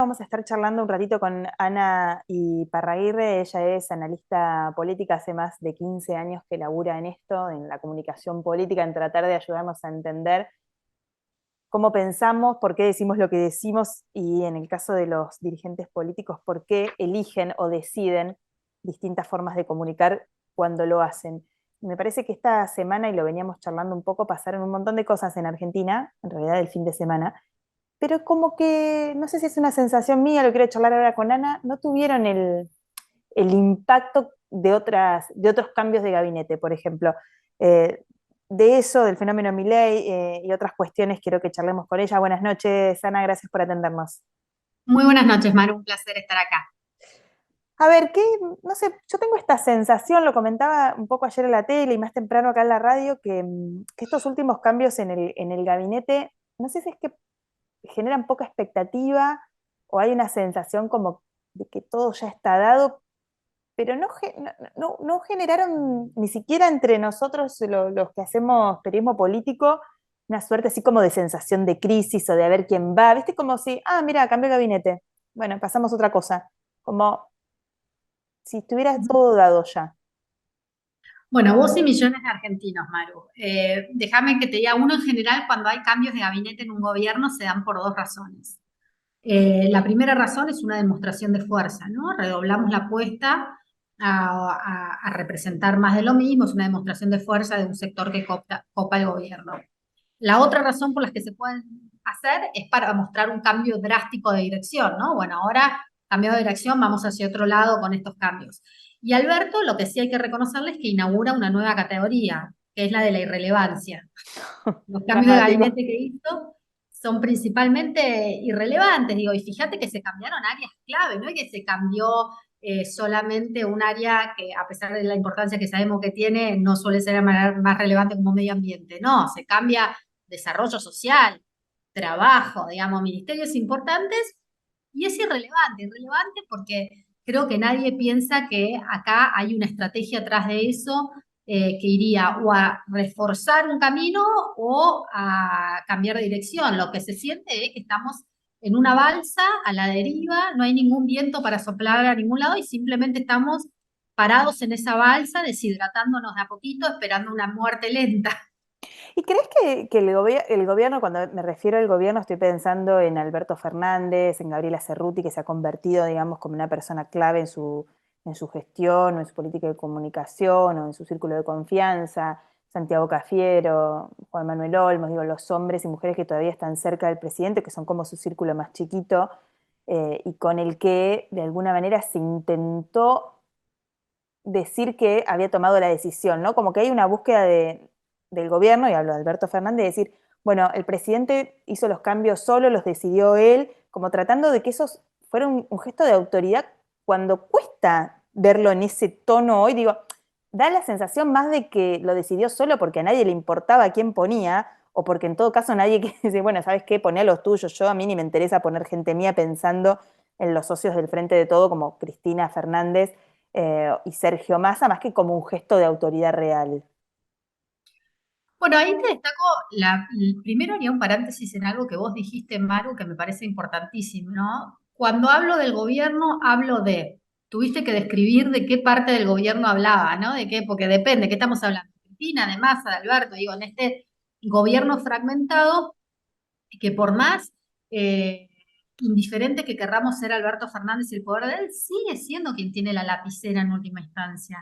vamos a estar charlando un ratito con Ana Iparraguirre. Ella es analista política, hace más de 15 años que labura en esto, en la comunicación política, en tratar de ayudarnos a entender cómo pensamos, por qué decimos lo que decimos y en el caso de los dirigentes políticos, por qué eligen o deciden distintas formas de comunicar cuando lo hacen. Me parece que esta semana, y lo veníamos charlando un poco, pasaron un montón de cosas en Argentina, en realidad el fin de semana, pero como que, no sé si es una sensación mía, lo quiero charlar ahora con Ana, no tuvieron el impacto de otros cambios de gabinete, por ejemplo. Eh, de eso, del fenómeno Milei y otras cuestiones, quiero que charlemos con ella. Buenas noches, Ana, gracias por atendernos. Muy buenas noches, Maru, un placer estar acá. A ver, no sé, yo tengo esta sensación, lo comentaba un poco ayer en la tele y más temprano acá en la radio, que estos últimos cambios en el gabinete, no sé si es que generan poca expectativa o hay una sensación como de que todo ya está dado, pero no generaron ni siquiera entre nosotros los que hacemos periodismo político una suerte así como de sensación de crisis o de a ver quién va, ¿viste? Como si, mira, cambió el gabinete, bueno, pasamos a otra cosa, como si estuviera todo dado ya. Bueno, vos y millones de argentinos, Maru. Déjame que te diga, uno en general, cuando hay cambios de gabinete en un gobierno, se dan por dos razones. La primera razón es una demostración de fuerza, ¿no? Redoblamos la apuesta a representar más de lo mismo, es una demostración de fuerza de un sector que copa el gobierno. La otra razón por la que se pueden hacer es para mostrar un cambio drástico de dirección, ¿no? Bueno, ahora cambiamos de dirección, vamos hacia otro lado con estos cambios. Y Alberto, lo que sí hay que reconocerle es que inaugura una nueva categoría, que es la de la irrelevancia. Los cambios de Dramático. gabinete que hizo son principalmente irrelevantes, digo, y fíjate que se cambiaron áreas clave, no es que se cambió solamente un área que, a pesar de la importancia que sabemos que tiene, no suele ser más relevante como medio ambiente, no, se cambia desarrollo social, trabajo, digamos, ministerios importantes, y es irrelevante porque creo que nadie piensa que acá hay una estrategia atrás de eso que iría o a reforzar un camino o a cambiar de dirección. Lo que se siente es que estamos en una balsa a la deriva, no hay ningún viento para soplar a ningún lado y simplemente estamos parados en esa balsa, deshidratándonos de a poquito, esperando una muerte lenta. ¿Y crees que el gobierno, cuando me refiero al gobierno, estoy pensando en Alberto Fernández, en Gabriela Cerruti, que se ha convertido, digamos, como una persona clave en su gestión, o en su política de comunicación, o en su círculo de confianza, Santiago Cafiero, Juan Manuel Olmos, digo, los hombres y mujeres que todavía están cerca del presidente, que son como su círculo más chiquito, y con el que de alguna manera se intentó decir que había tomado la decisión, ¿no? Como que hay una búsqueda del gobierno, y hablo de Alberto Fernández, de decir, bueno, el presidente hizo los cambios solo, los decidió él, como tratando de que esos fueran un gesto de autoridad cuando cuesta verlo en ese tono hoy, digo, da la sensación más de que lo decidió solo porque a nadie le importaba a quién ponía, o porque en todo caso nadie que dice, bueno, ¿sabes qué? Poné a los tuyos, yo a mí ni me interesa poner gente mía pensando en los socios del Frente de Todo como Cristina Fernández y Sergio Massa, más que como un gesto de autoridad real. Bueno, ahí te destaco, primero haría un paréntesis en algo que vos dijiste, Maru, que me parece importantísimo, ¿no? Cuando hablo del gobierno, hablo tuviste que describir de qué parte del gobierno hablaba, ¿no? De qué, porque depende, ¿qué estamos hablando? Cristina, de Massa, de Alberto, digo, en este gobierno fragmentado, que por más eh, indiferente que querramos ser Alberto Fernández y el poder de él, sigue siendo quien tiene la lapicera en última instancia.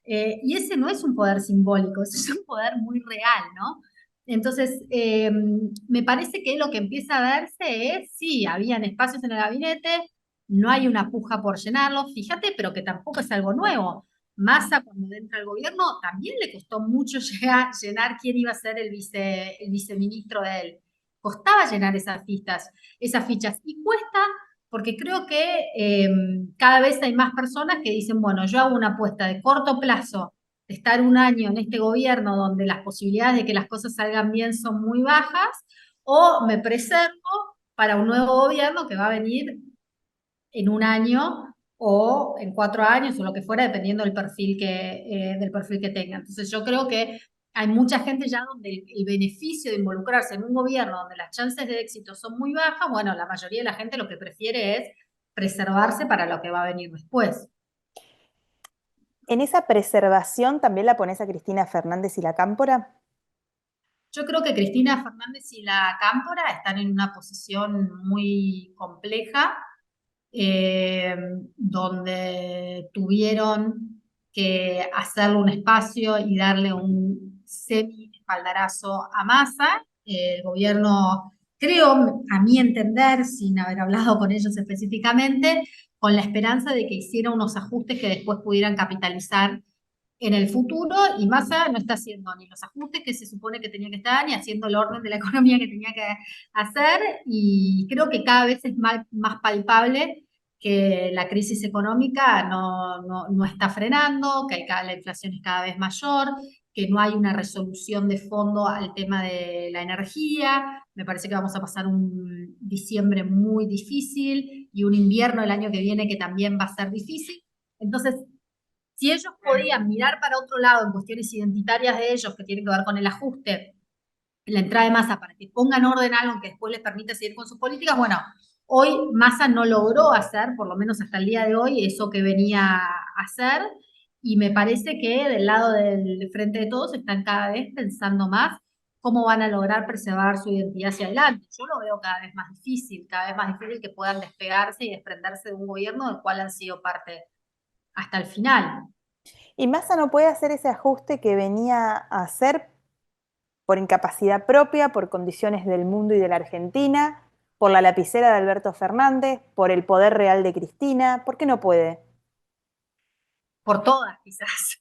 Y ese no es un poder simbólico, ese es un poder muy real, ¿no? Entonces, me parece que lo que empieza a verse es, sí, habían espacios en el gabinete, no hay una puja por llenarlos, fíjate, pero que tampoco es algo nuevo. Massa, cuando entra al gobierno, también le costó mucho llenar quién iba a ser el viceministro de él. Costaba llenar esas fichas. Y cuesta porque creo que cada vez hay más personas que dicen, bueno, yo hago una apuesta de corto plazo, de estar un año en este gobierno donde las posibilidades de que las cosas salgan bien son muy bajas, o me preservo para un nuevo gobierno que va a venir en un año o en 4 años o lo que fuera, dependiendo del perfil que tenga. Entonces yo creo que hay mucha gente ya donde el beneficio de involucrarse en un gobierno donde las chances de éxito son muy bajas, bueno, la mayoría de la gente lo que prefiere es preservarse para lo que va a venir después. ¿En esa preservación también la pones a Cristina Fernández y la Cámpora? Yo creo que Cristina Fernández y la Cámpora están en una posición muy compleja, eh, donde tuvieron que hacerle un espacio y darle un semi-espaldarazo a Massa. El gobierno, creo, a mi entender, sin haber hablado con ellos específicamente, con la esperanza de que hiciera unos ajustes que después pudieran capitalizar en el futuro, y Massa no está haciendo ni los ajustes que se supone que tenía que estar, ni haciendo el orden de la economía que tenía que hacer, y creo que cada vez es más palpable que la crisis económica no está frenando, que la inflación es cada vez mayor, que no hay una resolución de fondo al tema de la energía. Me parece que vamos a pasar un diciembre muy difícil y un invierno el año que viene que también va a ser difícil. Entonces, si ellos podían mirar para otro lado en cuestiones identitarias de ellos que tienen que ver con el ajuste, la entrada de Massa para que pongan orden a algo que después les permita seguir con sus políticas, bueno, hoy Massa no logró hacer, por lo menos hasta el día de hoy, eso que venía a hacer, y me parece que del lado del Frente de Todos están cada vez pensando más cómo van a lograr preservar su identidad hacia adelante. Yo lo veo cada vez más difícil que puedan despegarse y desprenderse de un gobierno del cual han sido parte hasta el final. Y Massa no puede hacer ese ajuste que venía a hacer por incapacidad propia, por condiciones del mundo y de la Argentina, por la lapicera de Alberto Fernández, por el poder real de Cristina. ¿Por qué no puede? Por todas, quizás.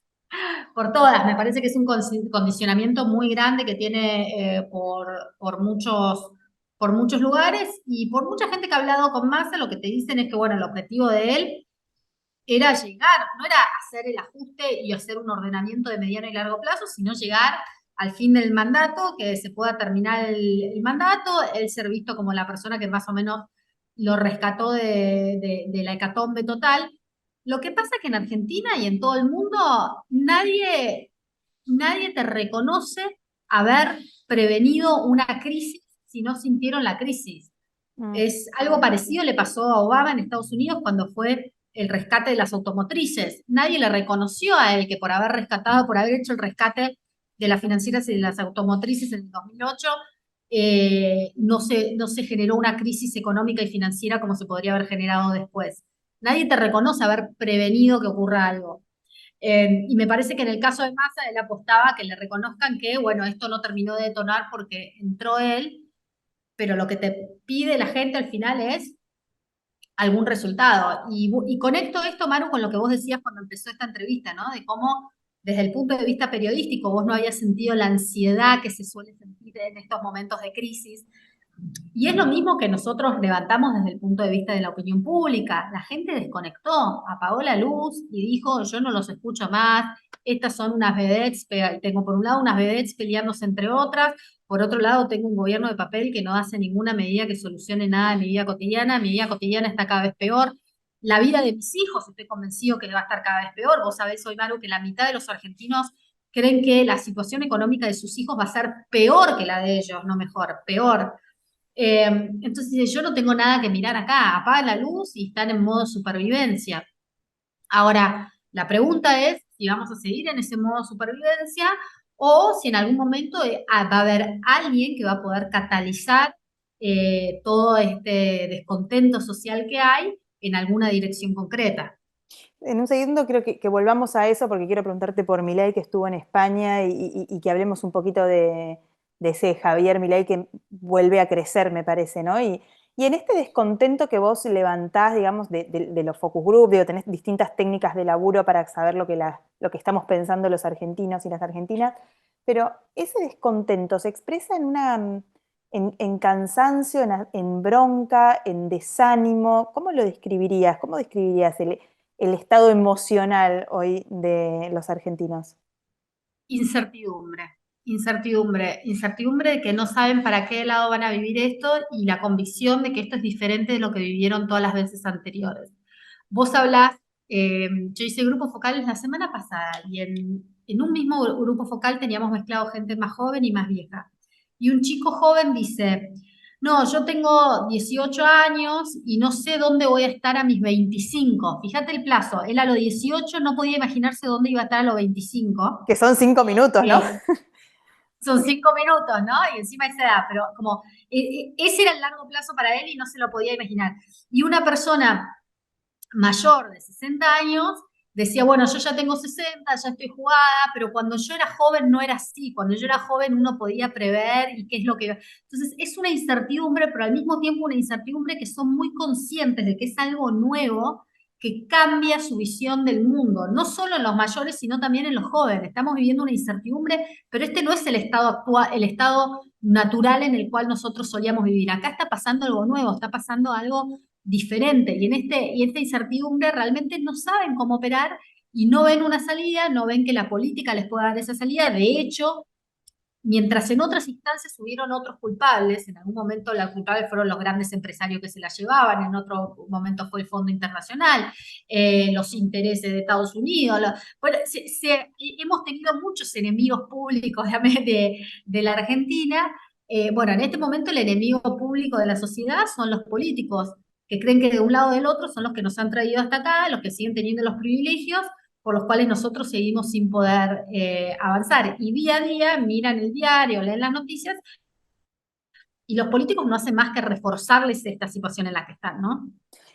Por todas. Me parece que es un condicionamiento muy grande que tiene por muchos lugares y por mucha gente que ha hablado con Massa, lo que te dicen es que, bueno, el objetivo de él era llegar, no era hacer el ajuste y hacer un ordenamiento de mediano y largo plazo, sino llegar al fin del mandato, que se pueda terminar el mandato, él ser visto como la persona que más o menos lo rescató de la hecatombe total. Lo que pasa es que en Argentina y en todo el mundo nadie te reconoce haber prevenido una crisis si no sintieron la crisis. Mm. Es algo parecido le pasó a Obama en Estados Unidos cuando fue el rescate de las automotrices. Nadie le reconoció a él que por haber rescatado, por haber hecho el rescate de las financieras y de las automotrices en el 2008, no se generó una crisis económica y financiera como se podría haber generado después. Nadie te reconoce haber prevenido que ocurra algo. Y me parece que en el caso de Massa, él apostaba a que le reconozcan que, bueno, esto no terminó de detonar porque entró él, pero lo que te pide la gente al final es algún resultado. Y conecto esto, Maru, con lo que vos decías cuando empezó esta entrevista, ¿no? De cómo, desde el punto de vista periodístico, vos no habías sentido la ansiedad que se suele sentir en estos momentos de crisis. Y es lo mismo que nosotros levantamos desde el punto de vista de la opinión pública. La gente desconectó, apagó la luz y dijo, yo no los escucho más, estas son unas vedettes, tengo por un lado unas vedettes peleándose entre otras, por otro lado tengo un gobierno de papel que no hace ninguna medida que solucione nada de mi vida cotidiana está cada vez peor. La vida de mis hijos, estoy convencido que va a estar cada vez peor. Vos sabés hoy, Maru, que la mitad de los argentinos creen que la situación económica de sus hijos va a ser peor que la de ellos, no mejor, peor. Entonces dice, yo no tengo nada que mirar acá, apagan la luz y están en modo supervivencia. Ahora, la pregunta es si vamos a seguir en ese modo supervivencia o si en algún momento va a haber alguien que va a poder catalizar todo este descontento social que hay en alguna dirección concreta. En un segundo creo que volvamos a eso porque quiero preguntarte por Milei que estuvo en España y que hablemos un poquito de ese Javier Milei que vuelve a crecer, me parece, ¿no? Y en este descontento que vos levantás, digamos, de los focus group, digo, tenés distintas técnicas de laburo para saber lo que estamos pensando los argentinos y las argentinas, pero ese descontento se expresa en cansancio, en bronca, en desánimo. ¿Cómo lo describirías? ¿Cómo describirías el estado emocional hoy de los argentinos? Incertidumbre, incertidumbre de que no saben para qué lado van a vivir esto y la convicción de que esto es diferente de lo que vivieron todas las veces anteriores. Vos hablás, yo hice grupos focales la semana pasada y en un mismo grupo focal teníamos mezclado gente más joven y más vieja. Y un chico joven dice, no, yo tengo 18 años y no sé dónde voy a estar a mis 25. Fíjate el plazo, él a los 18 no podía imaginarse dónde iba a estar a los 25. Que son 5 minutos, ¿no? Son 5 minutos, ¿no? Y encima esa edad, pero como ese era el largo plazo para él y no se lo podía imaginar. Y una persona mayor de 60 años decía, bueno, yo ya tengo 60, ya estoy jugada, pero cuando yo era joven no era así, cuando yo era joven uno podía prever y qué es lo que... Entonces es una incertidumbre, pero al mismo tiempo una incertidumbre que son muy conscientes de que es algo nuevo que cambia su visión del mundo, no solo en los mayores, sino también en los jóvenes. Estamos viviendo una incertidumbre, pero este no es el estado actual, el estado natural en el cual nosotros solíamos vivir. Acá está pasando algo nuevo, está pasando algo diferente y esta incertidumbre realmente no saben cómo operar y no ven una salida, no ven que la política les pueda dar esa salida. De hecho, mientras en otras instancias hubieron otros culpables, en algún momento los culpables fueron los grandes empresarios que se la llevaban, en otro momento fue el Fondo Internacional, los intereses de Estados Unidos. Bueno, hemos tenido muchos enemigos públicos de la Argentina. Bueno, en este momento el enemigo público de la sociedad son los políticos, que creen que de un lado o del otro son los que nos han traído hasta acá, los que siguen teniendo los privilegios, por los cuales nosotros seguimos sin poder avanzar. Y día a día miran el diario, leen las noticias, y los políticos no hacen más que reforzarles esta situación en la que están, ¿no?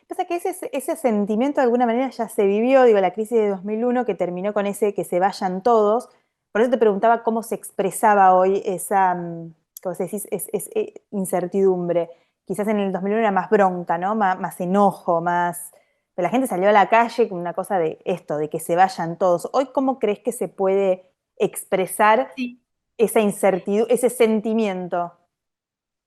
Pasa que ese sentimiento de alguna manera ya se vivió, digo, la crisis de 2001 que terminó con ese que se vayan todos. Por eso te preguntaba cómo se expresaba hoy esa, como se decís, incertidumbre. Quizás en el 2001 era más bronca, ¿no? Más enojo, más... Pero la gente salió a la calle con una cosa de esto, de que se vayan todos. Hoy, ¿cómo crees que se puede expresar Sí. esa incertidumbre, ese sentimiento?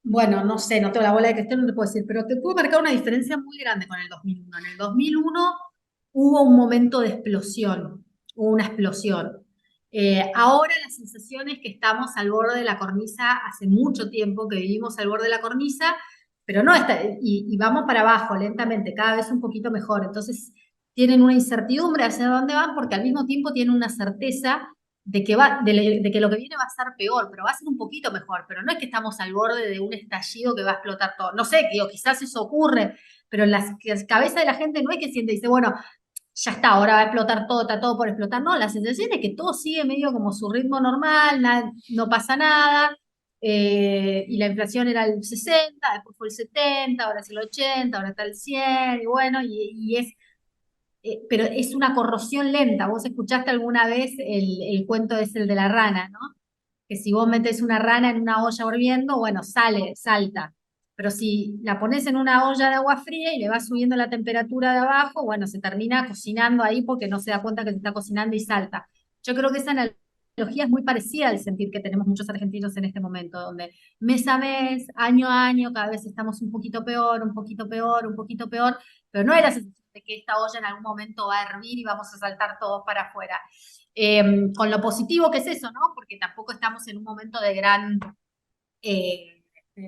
Bueno, no sé, no tengo la bola de cristal, no te puedo decir, pero te puedo marcar una diferencia muy grande con el 2001. En el 2001 hubo un momento de explosión, hubo una explosión. Ahora la sensación es que estamos al borde de la cornisa, hace mucho tiempo que vivimos al borde de la cornisa, pero no está, y vamos para abajo lentamente, cada vez un poquito mejor. Entonces tienen una incertidumbre hacia dónde van porque al mismo tiempo tienen una certeza de que lo que viene va a ser peor, pero va a ser un poquito mejor, pero no es que estamos al borde de un estallido que va a explotar todo. No sé, digo, quizás eso ocurre, pero en las cabezas de la gente no es que siente y dice, bueno, ya está, ahora va a explotar todo, está todo por explotar. No, la sensación es que todo sigue medio como su ritmo normal, no pasa nada. Y la inflación era el 60, después fue el 70, ahora es el 80, ahora está el 100, y bueno, y es pero es una corrosión lenta. ¿Vos escuchaste alguna vez el cuento es el de la rana, ¿no? Que si vos metes una rana en una olla hirviendo, bueno, sale, salta. Pero si la pones en una olla de agua fría y le vas subiendo la temperatura de abajo, bueno, se termina cocinando ahí porque no se da cuenta que se está cocinando y salta. Yo creo que esa analogía es muy parecida al sentir que tenemos muchos argentinos en este momento, donde mes a mes, año a año, cada vez estamos un poquito peor, un poquito peor, un poquito peor, pero no es la sensación de que esta olla en algún momento va a hervir y vamos a saltar todos para afuera. Con lo positivo que es eso, ¿no? Porque tampoco estamos en un momento de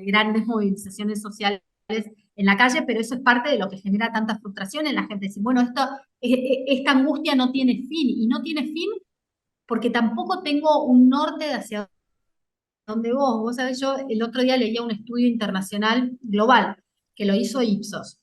grandes movilizaciones sociales en la calle, pero eso es parte de lo que genera tanta frustración en la gente. Decir, bueno, esta angustia no tiene fin, y no tiene fin porque tampoco tengo un norte de hacia dónde vos sabés, yo el otro día leía un estudio internacional global que lo hizo Ipsos.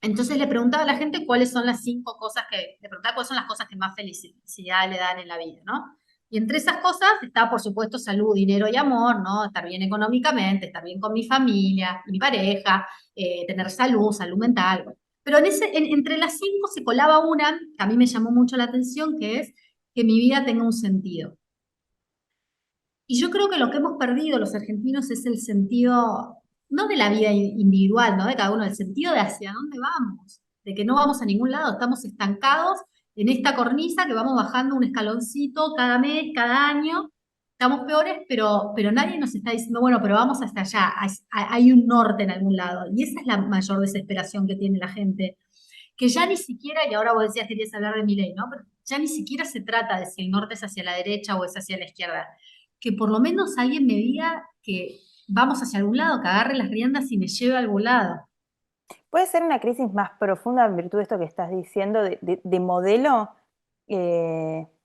Entonces le preguntaba a la gente cuáles son las 5 cosas le preguntaba cuáles son las cosas que más felicidad le dan en la vida, ¿no? Y entre esas cosas está, por supuesto, salud, dinero y amor, ¿no? Estar bien económicamente, estar bien con mi familia, mi pareja, tener salud, salud mental. Bueno. Pero entre las 5 se colaba una que a mí me llamó mucho la atención, que es que mi vida tenga un sentido. Y yo creo que lo que hemos perdido los argentinos es el sentido, no de la vida individual, ¿no? De cada uno, el sentido de hacia dónde vamos, de que no vamos a ningún lado, estamos estancados en esta cornisa que vamos bajando un escaloncito cada mes, cada año, estamos peores, pero nadie nos está diciendo, bueno, pero vamos hasta allá, hay un norte en algún lado. Y esa es la mayor desesperación que tiene la gente, que ya ni siquiera, y ahora vos decías que querías hablar de mi ley, ¿no? Pero ya ni siquiera se trata de si el norte es hacia la derecha o es hacia la izquierda. Que por lo menos alguien me diga que vamos hacia algún lado, que agarre las riendas y me lleve a algún lado. ¿Puede ser una crisis más profunda en virtud de esto que estás diciendo, de modelo?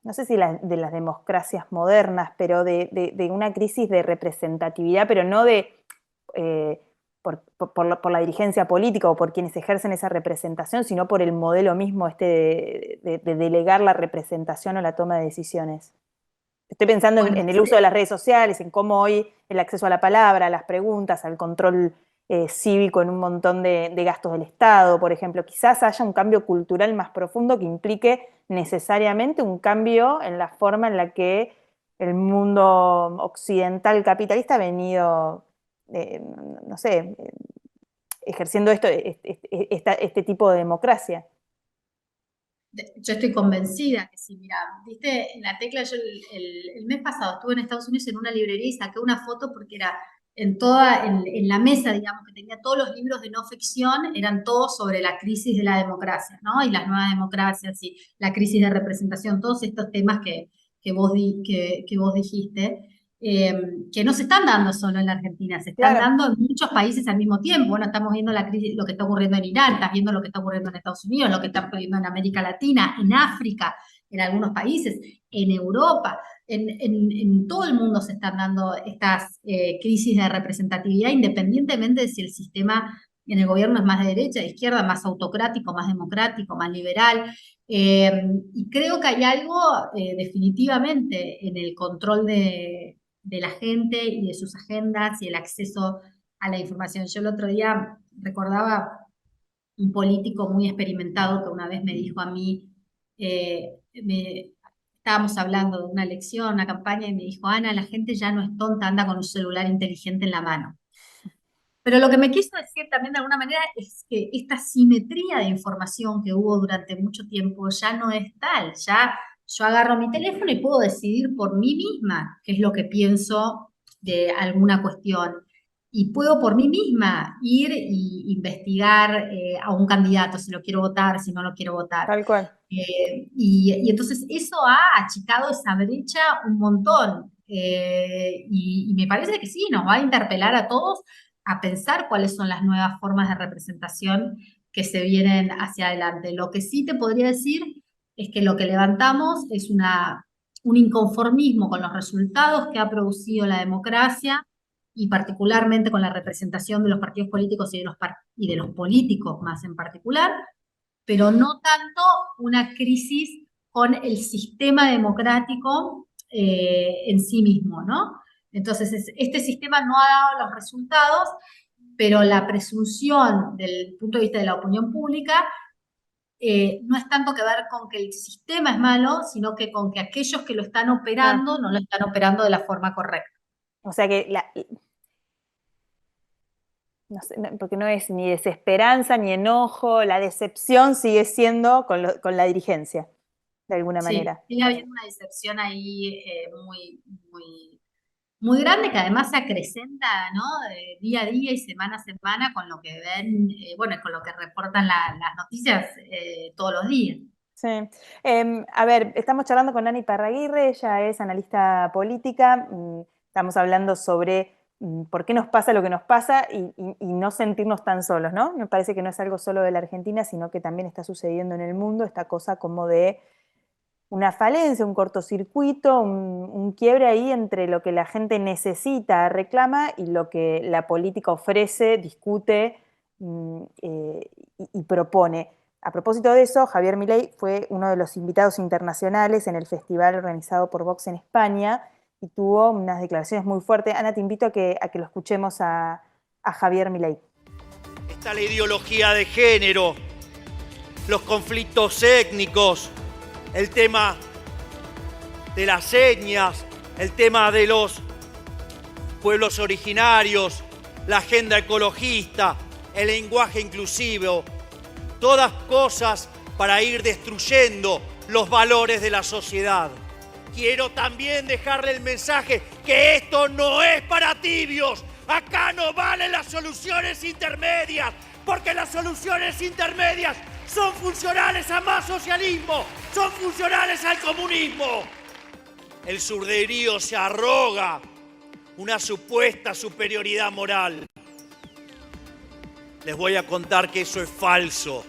no sé si de las democracias modernas, pero de una crisis de representatividad, pero no por la dirigencia política o por quienes ejercen esa representación, sino por el modelo mismo de delegar la representación o la toma de decisiones. Estoy pensando Bueno, en el uso de las redes sociales, en cómo hoy el acceso a la palabra, a las preguntas, al control cívico en un montón de gastos del Estado, por ejemplo. Quizás haya un cambio cultural más profundo que implique necesariamente un cambio en la forma en la que el mundo occidental capitalista ha venido, no sé, ejerciendo este tipo de democracia. yo estoy convencida que sí, mira, viste, en la tecla, yo el mes pasado estuve en Estados Unidos en una librería y saqué una foto porque era en la mesa, digamos, que tenía todos los libros de no ficción, eran todos sobre la crisis de la democracia, ¿no? Y las nuevas democracias y la crisis de representación, todos estos temas que vos dijiste. Que no se están dando solo en la Argentina, se están Claro, dando en muchos países al mismo tiempo. Bueno, estamos viendo la crisis, lo que está ocurriendo en Irán, estás viendo lo que está ocurriendo en Estados Unidos, lo que está ocurriendo en América Latina, en África, en algunos países, en Europa, en todo el mundo se están dando estas crisis de representatividad, independientemente de si el sistema en el gobierno es más de derecha, de izquierda, más autocrático, más democrático, más liberal. Y creo que hay algo definitivamente en el control de la gente y de sus agendas y el acceso a la información. Yo el otro día recordaba un político muy experimentado que una vez me dijo a mí, estábamos hablando de una elección, una campaña, y me dijo, Ana, la gente ya no es tonta, anda con un celular inteligente en la mano. Pero lo que me quiso decir también de alguna manera es que esta simetría de información que hubo durante mucho tiempo ya no es tal. Ya yo agarro mi teléfono y puedo decidir por mí misma qué es lo que pienso de alguna cuestión. Y puedo por mí misma ir e investigar a un candidato, si lo quiero votar, si no lo quiero votar. tal cual. Y entonces eso ha achicado esa brecha un montón. Y me parece que sí, nos va a interpelar a todos a pensar cuáles son las nuevas formas de representación que se vienen hacia adelante. Lo que sí te podría decir es que lo que levantamos es un inconformismo con los resultados que ha producido la democracia y particularmente con la representación de los partidos políticos y de los políticos más en particular, pero no tanto una crisis con el sistema democrático en sí mismo, ¿no? Entonces, este sistema no ha dado los resultados, pero la presunción del punto de vista de la opinión pública no es tanto que ver con que el sistema es malo, sino que con que aquellos que lo están Claro. operando no lo están operando de la forma correcta. O sea que no sé, porque no es ni desesperanza ni enojo, la decepción sigue siendo con la dirigencia, de alguna Sí, manera. sigue habiendo una decepción ahí muy grande que además se acrecenta, ¿no? Día a día y semana a semana con lo que ven, bueno, con lo que reportan las noticias todos los días. Sí. A ver, estamos charlando con Nani Parraguirre, ella es analista política, estamos hablando sobre por qué nos pasa lo que nos pasa y no sentirnos tan solos, ¿no? Me parece que no es algo solo de la Argentina, sino que también está sucediendo en el mundo esta cosa como de una falencia, un cortocircuito, un quiebre ahí entre lo que la gente necesita, reclama y lo que la política ofrece, discute y propone. A propósito de eso, Javier Milei fue uno de los invitados internacionales en el festival organizado por Vox en España y tuvo unas declaraciones muy fuertes. Ana, te invito a que lo escuchemos a Javier Milei. Está la ideología de género, los conflictos étnicos, el tema de las señas, el tema de los pueblos originarios, la agenda ecologista, el lenguaje inclusivo, todas cosas para ir destruyendo los valores de la sociedad. Quiero también dejarle el mensaje que esto no es para tibios. Acá no valen las soluciones intermedias, porque las soluciones intermedias son funcionales a más socialismo, son funcionales al comunismo. El surderío se arroga una supuesta superioridad moral. Les voy a contar que eso es falso.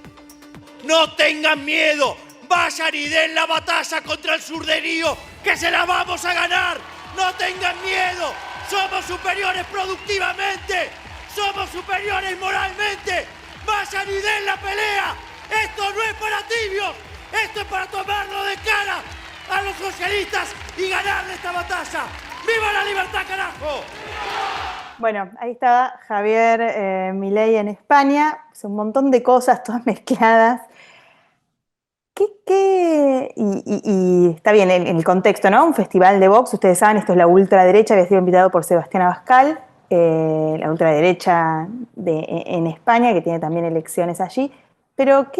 No tengan miedo, Vayan y den la batalla contra el surderío, que se la vamos a ganar. No tengan miedo. Somos superiores productivamente. Somos superiores moralmente. Vayan y den la pelea. Esto no es para tibios. Esto es para tomarlo de cara a los socialistas y ganarle esta batalla. ¡Viva la libertad, carajo! Bueno, ahí estaba Javier Milei en España. Un montón de cosas, todas mezcladas. Y está bien en el contexto, ¿no? Un festival de Vox, ustedes saben, esto es la ultraderecha, había sido invitado por Sebastián Abascal, la ultraderecha en España, que tiene también elecciones allí. Pero,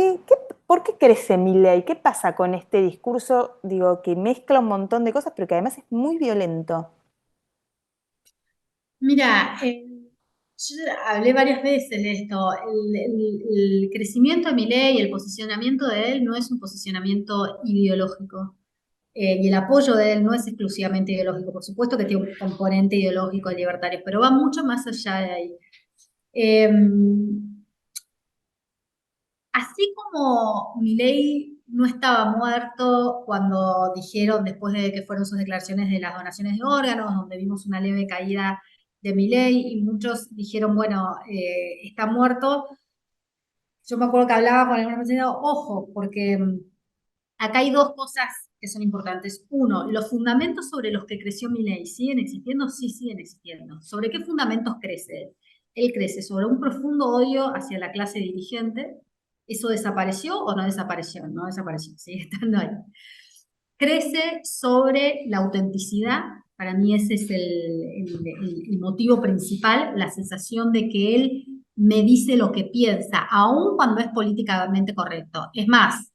¿por qué crece Milei? ¿Qué pasa con este discurso, digo, que mezcla un montón de cosas, pero que además es muy violento? Mira, yo hablé varias veces de esto. El crecimiento de Milei y el posicionamiento de él no es un posicionamiento ideológico. Y el apoyo de él no es exclusivamente ideológico. Por supuesto que tiene un componente ideológico libertario, pero va mucho más allá de ahí. Así como Milei no estaba muerto cuando dijeron, después de que fueron sus declaraciones de las donaciones de órganos, donde vimos una leve caída de Milei, y muchos dijeron, bueno, está muerto. Yo me acuerdo que hablaba con algunos diciendo, ojo, porque acá hay dos cosas que son importantes. Uno, los fundamentos sobre los que creció Milei, ¿siguen existiendo? Sí, siguen existiendo. ¿Sobre qué fundamentos crece? Él crece sobre un profundo odio hacia la clase dirigente. ¿Eso desapareció o no desapareció? No desapareció, sigue estando ahí. Crece sobre la autenticidad. Para mí ese es el motivo principal, la sensación de que él me dice lo que piensa, aun cuando es políticamente correcto. Es más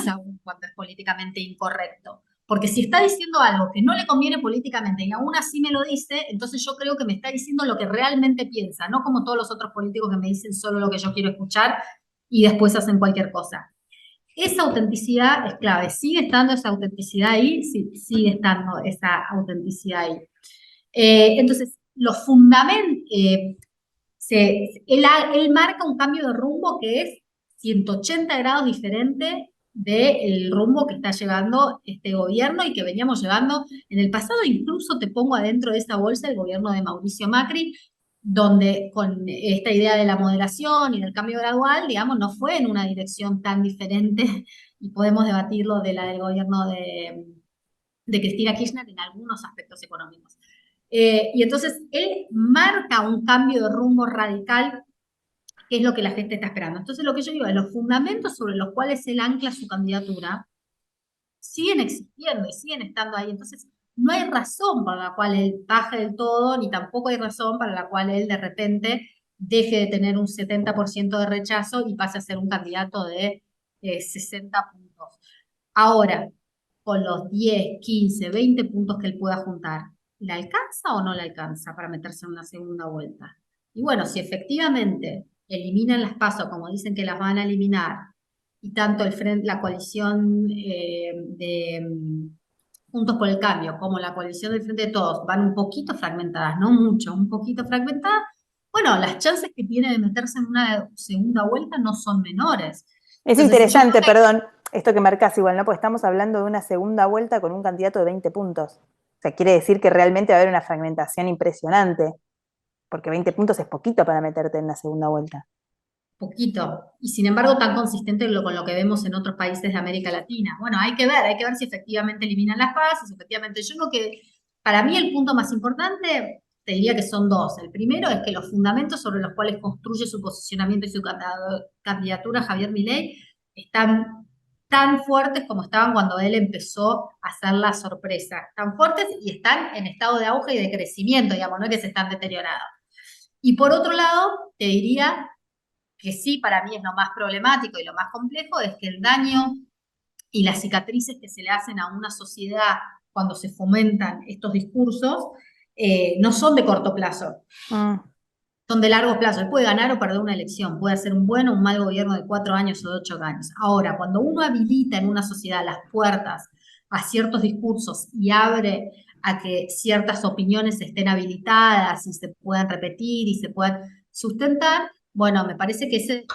aún cuando es políticamente incorrecto. Porque si está diciendo algo que no le conviene políticamente y aún así me lo dice, entonces yo creo que me está diciendo lo que realmente piensa, no como todos los otros políticos que me dicen solo lo que yo quiero escuchar y después hacen cualquier cosa. Esa autenticidad es clave. ¿Sigue estando esa autenticidad ahí? Sí, sigue estando esa autenticidad ahí. Entonces, los fundamentos, él marca un cambio de rumbo que es 180 grados diferente del rumbo que está llevando este gobierno y que veníamos llevando en el pasado. Incluso te pongo adentro de esa bolsa el gobierno de Mauricio Macri, donde con esta idea de la moderación y del cambio gradual, digamos, no fue en una dirección tan diferente, y podemos debatirlo de la del gobierno de Cristina Kirchner en algunos aspectos económicos. Y entonces él marca un cambio de rumbo radical, que es lo que la gente está esperando. Entonces lo que yo digo es, los fundamentos sobre los cuales él ancla su candidatura siguen existiendo y siguen estando ahí. Entonces no hay razón para la cual él baje del todo, ni tampoco hay razón para la cual él de repente deje de tener un 70% de rechazo y pase a ser un candidato de 60 puntos. Ahora, con los 10, 15, 20 puntos que él pueda juntar, ¿le alcanza o no le alcanza para meterse en una segunda vuelta? Y bueno, si efectivamente eliminan las PASO como dicen que las van a eliminar, y tanto la coalición de Juntos por el Cambio como la coalición del Frente de Todos van un poquito fragmentadas, no mucho, un poquito fragmentadas, bueno, las chances que tiene de meterse en una segunda vuelta no son menores. Es Entonces, interesante, perdón, esto que marcas igual, ¿no? Porque estamos hablando de una segunda vuelta con un candidato de 20 puntos. O sea, quiere decir que realmente va a haber una fragmentación impresionante, porque 20 puntos es poquito para meterte en la segunda vuelta. Poquito, y sin embargo tan consistente con lo que vemos en otros países de América Latina. Bueno, hay que ver si efectivamente eliminan las PASO, si efectivamente, yo creo que para mí el punto más importante, te diría que son dos. El primero es que los fundamentos sobre los cuales construye su posicionamiento y su candidatura Javier Milei están tan fuertes como estaban cuando él empezó a hacer la sorpresa. Tan fuertes y están en estado de auge y de crecimiento, digamos, no es que se están deteriorando. Y por otro lado, te diría que sí, para mí es lo más problemático y lo más complejo, es que el daño y las cicatrices que se le hacen a una sociedad cuando se fomentan estos discursos no son de corto plazo, son de largo plazo. Él puede ganar o perder una elección, puede hacer un buen o un mal gobierno de 4 años o de 8 años. Ahora, cuando uno habilita en una sociedad las puertas a ciertos discursos y abre a que ciertas opiniones estén habilitadas y se puedan repetir y se puedan sustentar, bueno, me parece que ese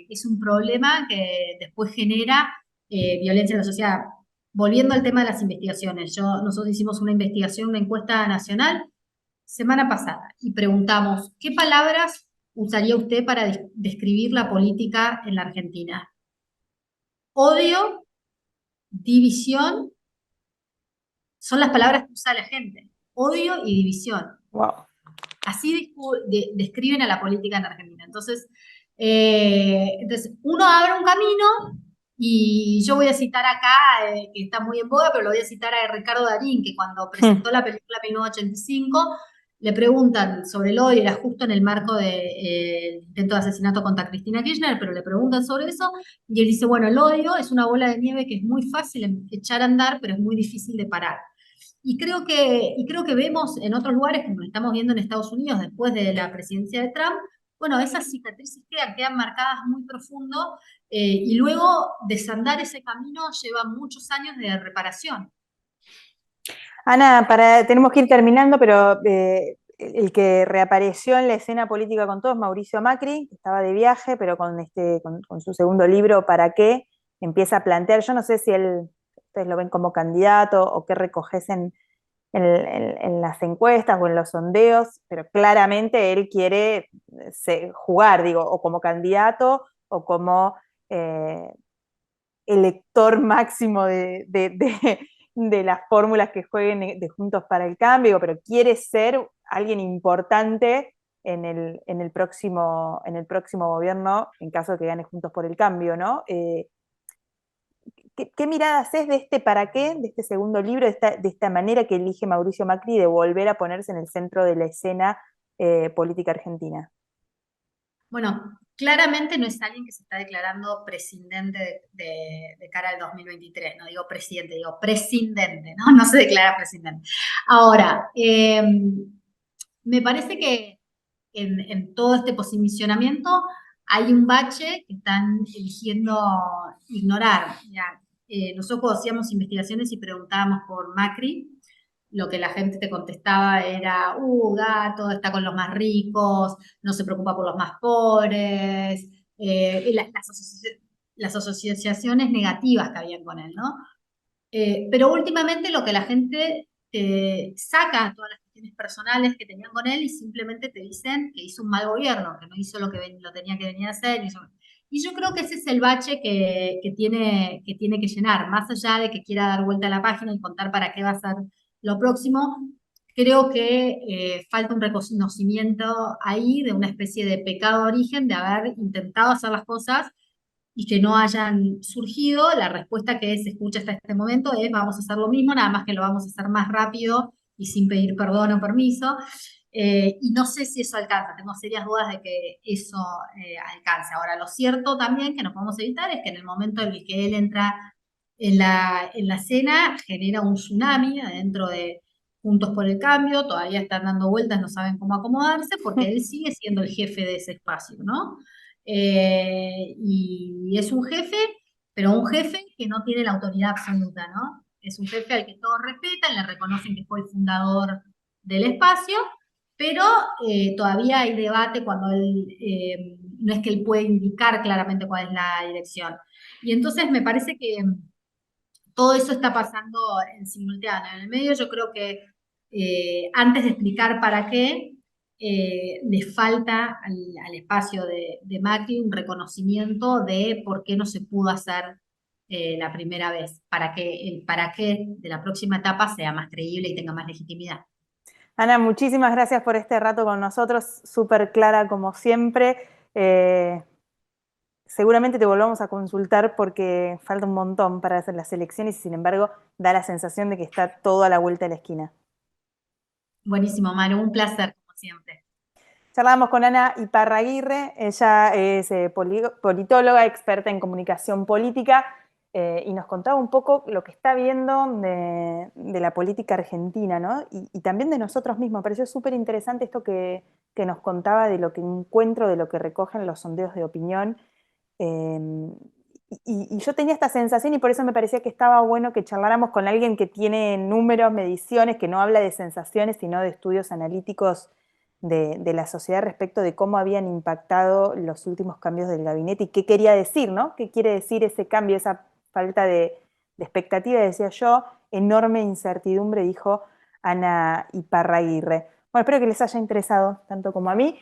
es un problema que después genera violencia en la sociedad. Volviendo al tema de las investigaciones, nosotros hicimos una investigación, una encuesta nacional semana pasada y preguntamos, ¿qué palabras usaría usted para describir la política en la Argentina? Odio, división, son las palabras que usa la gente. Odio y división. Wow. Así describen a la política en Argentina. Entonces, uno abre un camino y yo voy a citar acá, que está muy en boga, pero lo voy a citar a Ricardo Darín, que cuando presentó la película 1985, le preguntan sobre el odio, era justo en el marco del intento de asesinato contra Cristina Kirchner, pero le preguntan sobre eso, y él dice, bueno, el odio es una bola de nieve que es muy fácil echar a andar, pero es muy difícil de parar. Y creo que vemos en otros lugares, como lo estamos viendo en Estados Unidos después de la presidencia de Trump, bueno, esas cicatrices quedan marcadas muy profundo, y luego desandar ese camino lleva muchos años de reparación. Ana, tenemos que ir terminando, pero el que reapareció en la escena política con todo es Mauricio Macri, que estaba de viaje, pero con su segundo libro, ¿Para qué?, empieza a plantear, yo no sé si ustedes lo ven como candidato o qué recoges en las encuestas o en los sondeos, pero claramente él quiere jugar, digo, o como candidato o como elector máximo de las fórmulas que jueguen de Juntos para el Cambio, pero quiere ser alguien importante en el próximo gobierno, en caso de que gane Juntos por el Cambio, ¿no? ¿Qué mirada haces de este para qué, de este segundo libro, de esta manera que elige Mauricio Macri de volver a ponerse en el centro de la escena política argentina? Bueno, claramente no es alguien que se está declarando presidente de cara al 2023, no digo presidente, digo presidente, ¿no? No se declara presidente. Ahora, me parece que en todo este posicionamiento hay un bache que están eligiendo ignorar. Ya, nosotros cuando hacíamos investigaciones y preguntábamos por Macri, lo que la gente te contestaba era, gato, está con los más ricos, no se preocupa por los más pobres, y las asociaciones negativas que habían con él, ¿no? Pero últimamente lo que la gente saca todas las cuestiones personales que tenían con él y simplemente te dicen que hizo un mal gobierno, que no hizo lo que lo tenía que venir a hacer. Y yo creo que ese es el bache que tiene que llenar, más allá de que quiera dar vuelta a la página y contar para qué va a ser lo próximo. Creo que falta un reconocimiento ahí de una especie de pecado de origen de haber intentado hacer las cosas y que no hayan surgido. La respuesta que se escucha hasta este momento es vamos a hacer lo mismo, nada más que lo vamos a hacer más rápido y sin pedir perdón o permiso. Y no sé si eso alcanza, tengo serias dudas de que eso alcance. Ahora, lo cierto también que no podemos evitar es que en el momento en el que él entra en la escena, genera un tsunami adentro de Juntos por el Cambio, todavía están dando vueltas, no saben cómo acomodarse, porque él sigue siendo el jefe de ese espacio, ¿no? Y es un jefe, pero un jefe que no tiene la autoridad absoluta, ¿no? Es un jefe al que todos respetan, le reconocen que fue el fundador del espacio, pero todavía hay debate cuando él, no es que él puede indicar claramente cuál es la dirección. Y entonces me parece que todo eso está pasando en simultáneo. En el medio yo creo que antes de explicar para qué, le falta al espacio de Macri un reconocimiento de por qué no se pudo hacer la primera vez, para que el para qué de la próxima etapa sea más creíble y tenga más legitimidad. Ana, muchísimas gracias por este rato con nosotros, súper clara como siempre. Seguramente te volvamos a consultar porque falta un montón para hacer las elecciones y sin embargo da la sensación de que está todo a la vuelta de la esquina. Buenísimo, Manu, un placer, como siempre. Charlábamos con Ana Iparraguirre, ella es politóloga, experta en comunicación política, y nos contaba un poco lo que está viendo de la política argentina, ¿no? Y también de nosotros mismos. Me pareció súper interesante esto que nos contaba de lo que encuentro, de lo que recogen los sondeos de opinión. Y yo tenía esta sensación y por eso me parecía que estaba bueno que charláramos con alguien que tiene números, mediciones, que no habla de sensaciones, sino de estudios analíticos de la sociedad respecto de cómo habían impactado los últimos cambios del gabinete y qué quería decir, ¿no? ¿Qué quiere decir ese cambio, esa falta de expectativa, decía yo, enorme incertidumbre, dijo Ana Iparraguirre. Bueno, espero que les haya interesado tanto como a mí.